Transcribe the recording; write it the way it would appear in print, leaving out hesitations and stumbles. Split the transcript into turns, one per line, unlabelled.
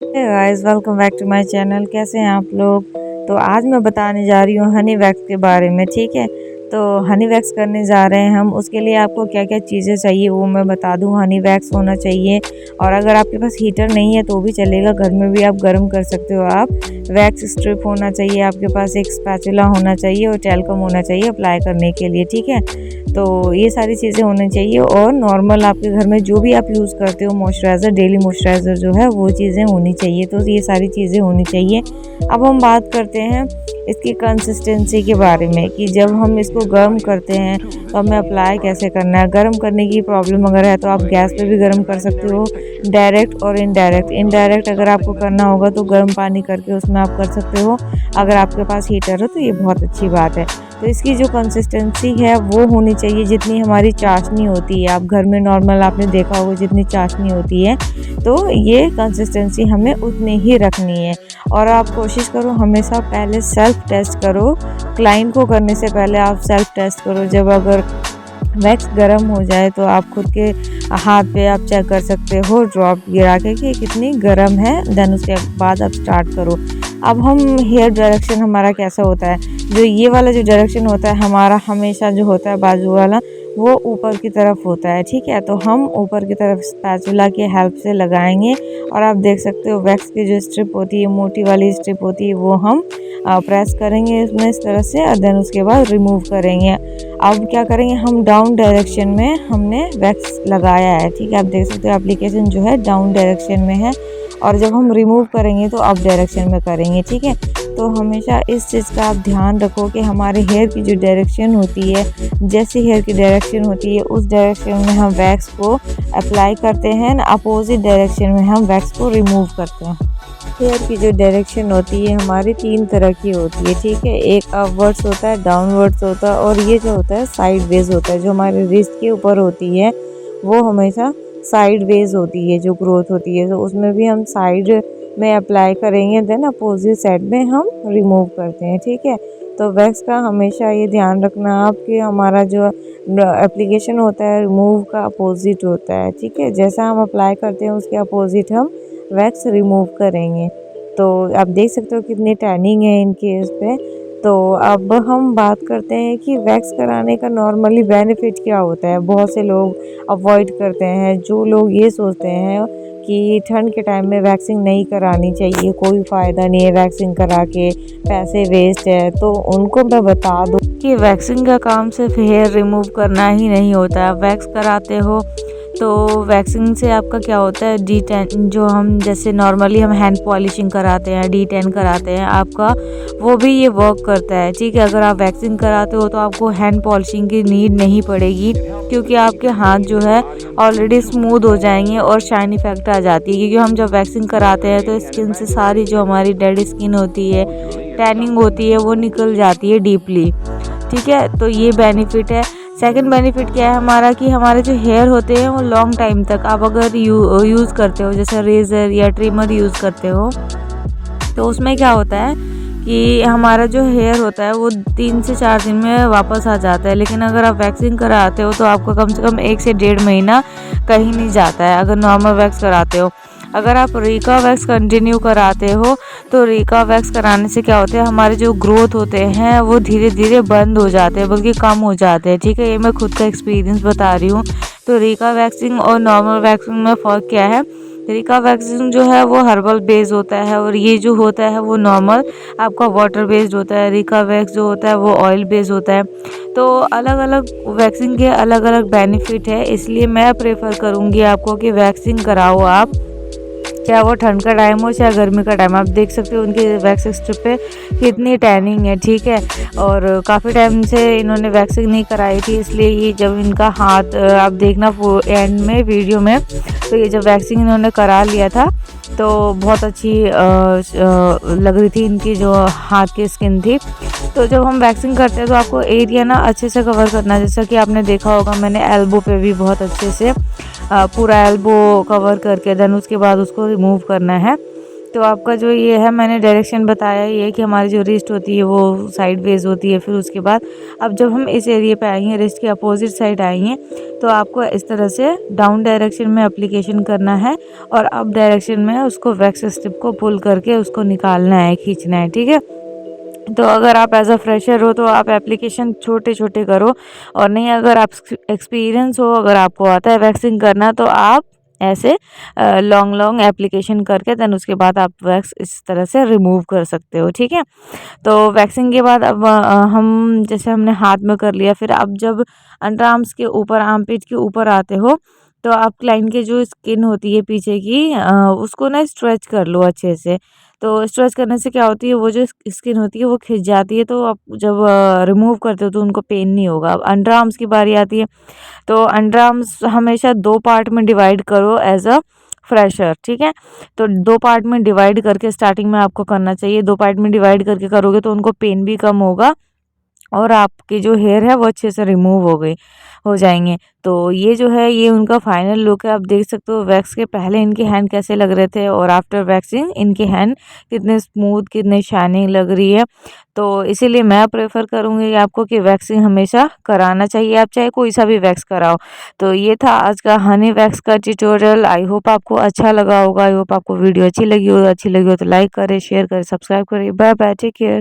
Hey guys, welcome back to my channel. कैसे हैं आप लोग? तो आज मैं बताने जा रही हूँ हनी वैक्स के बारे में। ठीक है, तो हनी वैक्स करने जा रहे हैं हम। उसके लिए आपको क्या क्या चीज़ें चाहिए वो मैं बता दूँ। हनी वैक्स होना चाहिए, और अगर आपके पास हीटर नहीं है तो भी चलेगा, घर में भी आप गर्म कर सकते हो। आप वैक्स स्ट्रिप होना चाहिए आपके पास, एक स्पैचुला होना चाहिए और टेल्कम होना चाहिए अप्लाई करने के लिए। ठीक है, तो ये सारी चीज़ें होनी चाहिए, और नॉर्मल आपके घर में जो भी आप यूज़ करते हो मॉइस्चराइज़र, डेली मॉइस्चराइज़र जो है वो चीज़ें होनी चाहिए। तो ये सारी चीज़ें होनी चाहिए। अब हम बात करते हैं इसकी कंसिस्टेंसी के बारे में, कि जब हम इसको गर्म करते हैं तो हमें अप्लाई कैसे करना है। गर्म करने की प्रॉब्लम अगर है तो आप गैस पे भी गर्म कर सकते हो, डायरेक्ट और इनडायरेक्ट। इनडायरेक्ट अगर आपको करना होगा तो गर्म पानी करके उसमें आप कर सकते हो। अगर आपके पास हीटर हो तो ये बहुत अच्छी बात है। तो इसकी जो कंसिस्टेंसी है वो होनी चाहिए जितनी हमारी चाशनी होती है। आप घर में नॉर्मल आपने देखा होगा जितनी चाशनी होती है, तो ये कंसिस्टेंसी हमें उतनी ही रखनी है। और आप कोशिश करो हमेशा पहले सेल्फ टेस्ट करो। क्लाइंट को करने से पहले आप सेल्फ टेस्ट करो। जब अगर वैक्स गर्म हो जाए तो आप खुद के हाथ पे आप चेक कर सकते हो ड्रॉप गिरा के कि कितनी गर्म है। देन उसके बाद आप स्टार्ट करो। अब हम हेयर डायरेक्शन हमारा कैसा होता है, जो ये वाला जो डायरेक्शन होता है हमारा हमेशा जो होता है बाजू वाला, वो ऊपर की तरफ होता है। ठीक है, तो हम ऊपर की तरफ स्पैचुला की हेल्प से लगाएंगे। और आप देख सकते हो वैक्स की जो स्ट्रिप होती है, मोटी वाली स्ट्रिप होती है, वो हम प्रेस करेंगे इसमें इस तरह से, और देन उसके बाद रिमूव करेंगे। अब क्या करेंगे, हम डाउन डायरेक्शन में हमने वैक्स लगाया है। ठीक है, आप देख सकते हो एप्लीकेशन जो है डाउन डायरेक्शन में है, और जब हम रिमूव करेंगे तो अप डायरेक्शन में करेंगे। ठीक है, तो हमेशा इस चीज़ का आप ध्यान रखो कि हमारे हेयर की जो डायरेक्शन होती है, जैसी हेयर की डायरेक्शन होती है उस डायरेक्शन में हम वैक्स को अप्लाई करते हैं, अपोजिट डायरेक्शन में हम वैक्स को रिमूव करते हैं। हेयर की जो डायरेक्शन होती है हमारी 3 तरह की होती है। ठीक है, एक अपवर्ड्स होता है, डाउनवर्ड्स होता है, और ये जो होता है साइडवेज होता है। जो हमारे रिस्ट के ऊपर होती है वो हमेशा साइडवेज होती है, जो ग्रोथ होती है, तो उसमें भी हम साइड में अप्लाई करेंगे, देन अपोजिट साइड में हम रिमूव करते हैं। ठीक है, तो वैक्स का हमेशा ये ध्यान रखना आप कि हमारा जो एप्लीकेशन होता है रिमूव का अपोजिट होता है। ठीक है, जैसा हम अप्लाई करते हैं उसके अपोजिट हम वैक्स रिमूव करेंगे। तो आप देख सकते हो कितनी टैनिंग है इनके उस पर। तो अब हम बात करते हैं कि वैक्स कराने का नॉर्मली बेनिफिट क्या होता है। बहुत से लोग अवॉइड करते हैं। जो लोग ये सोचते हैं कि ठंड के टाइम में वैक्सिंग नहीं करानी चाहिए, कोई फ़ायदा नहीं है वैक्सिंग करा के, पैसे वेस्ट है, तो उनको मैं बता दूँ कि वैक्सिंग का काम सिर्फ हेयर रिमूव करना ही नहीं होता है। वैक्स कराते हो तो वैक्सिंग से आपका क्या होता है, D10 जो हम जैसे नॉर्मली हम हैंड पॉलिशिंग कराते हैं, D10 कराते हैं, आपका वो भी ये वर्क करता है। ठीक है, अगर आप वैक्सिंग कराते हो तो आपको हैंड पॉलिशिंग की नीड नहीं पड़ेगी, क्योंकि आपके हाथ जो है ऑलरेडी स्मूथ हो जाएंगे और शाइन इफेक्ट आ जाती है। क्योंकि हम जब वैक्सिंग कराते हैं तो स्किन से सारी जो हमारी डेड स्किन होती है, टैनिंग होती है, वो निकल जाती है डीपली। ठीक है, तो ये बेनिफिट है। सेकंड बेनिफिट क्या है हमारा, कि हमारे जो हेयर होते हैं वो लॉन्ग टाइम तक आप अगर यूज़ करते हो, जैसे रेज़र या ट्रिमर यूज़ करते हो, तो उसमें क्या होता है कि हमारा जो हेयर होता है वो 3 से 4 दिन में वापस आ जाता है। लेकिन अगर आप वैक्सिंग कराते हो तो आपका कम से कम 1 से 1.5 महीना कहीं नहीं जाता है, अगर नॉर्मल वैक्स कराते हो। अगर आप रीका वैक्स कंटिन्यू कराते हो तो रीका वैक्स कराने से क्या होता है, हमारे जो ग्रोथ होते हैं वो धीरे धीरे बंद हो जाते हैं, बल्कि कम हो जाते हैं। ठीक है, ये मैं खुद का एक्सपीरियंस बता रही हूँ। तो रीका वैक्सिंग और नॉर्मल वैक्सिंग में फ़र्क क्या है, रीका वैक्सिंग जो है वो हर्बल बेस्ड होता है, और ये जो होता है वो नॉर्मल आपका वाटर बेस्ड होता है। रीका वैक्स जो होता है वो ऑयल बेस्ड होता है। तो अलग अलग वैक्सिंग के अलग अलग बेनिफिट है, इसलिए मैं प्रेफर करूँगी आपको कि वैक्सिंग कराओ आप, चाहे वो ठंड का टाइम हो चाहे गर्मी का टाइम। आप देख सकते हो उनकी वैक्स स्ट्रिप पे कितनी टैनिंग है। ठीक है, और काफ़ी टाइम से इन्होंने वैक्सिंग नहीं कराई थी, इसलिए ये जब इनका हाथ आप देखना एंड में वीडियो में, तो ये जब वैक्सिंग इन्होंने करा लिया था तो बहुत अच्छी लग रही थी इनकी जो हाथ की स्किन थी। तो जब हम वैक्सिंग करते हैं तो आपको एरिया ना अच्छे से कवर करना है। जैसा कि आपने देखा होगा मैंने एल्बो पे भी बहुत अच्छे से पूरा एल्बो कवर करके देन उसके बाद उसको रिमूव करना है। तो आपका जो ये है मैंने डायरेक्शन बताया ये कि हमारी जो रिस्ट होती है वो साइड वेज होती है। फिर उसके बाद अब जब हम इस एरिया पे आएंगे, रिस्ट के अपोजिट साइड आएंगे, तो आपको इस तरह से डाउन डायरेक्शन में एप्लीकेशन करना है और अप डायरेक्शन में उसको वैक्स स्ट्रिप को पुल करके उसको निकालना है, खींचना है, ठीक है। तो अगर आप एज अ फ्रेशर हो तो आप एप्लीकेशन छोटे छोटे करो, और नहीं अगर आप एक्सपीरियंस हो, अगर आपको आता है वैक्सिंग करना, तो आप ऐसे लॉन्ग लॉन्ग एप्लीकेशन करके देन उसके बाद आप वैक्स इस तरह से रिमूव कर सकते हो, ठीक है। तो वैक्सिंग के बाद अब हम जैसे हमने हाथ में कर लिया, फिर अब जब अंडर आर्म्स के ऊपर, आर्मपिट के ऊपर आते हो, तो आप क्लाइंट की जो स्किन होती है पीछे की उसको ना स्ट्रेच कर लो अच्छे से। तो स्ट्रेच करने से क्या होती है, वो जो स्किन होती है वो खिंच जाती है, तो आप जब रिमूव करते हो तो उनको पेन नहीं होगा। अब अंडर आर्म्स की बारी आती है, तो अंडर आर्म्स हमेशा 2 पार्ट में डिवाइड करो एज अ फ्रेशर, ठीक है। तो 2 पार्ट में डिवाइड करके स्टार्टिंग में आपको करना चाहिए। 2 पार्ट में डिवाइड करके करोगे तो उनको पेन भी कम होगा और आपके जो हेयर है वो अच्छे से रिमूव हो जाएंगे। तो ये जो है ये उनका फाइनल लुक है। आप देख सकते हो वैक्स के पहले इनके हैंड कैसे लग रहे थे और आफ्टर वैक्सिंग इनके हैंड कितने स्मूथ, कितने शाइनिंग लग रही है। तो इसीलिए मैं प्रेफर करूँगी आपको कि वैक्सिंग हमेशा कराना चाहिए, आप चाहे कोई सा भी वैक्स कराओ। तो ये था आज का हनी वैक्स का ट्यूटोरियल। आई होप आपको अच्छा लगा होगा। आई होप आपको वीडियो अच्छी लगी हो तो लाइक करें, शेयर करें, सब्सक्राइब करें। Bye bye, take care.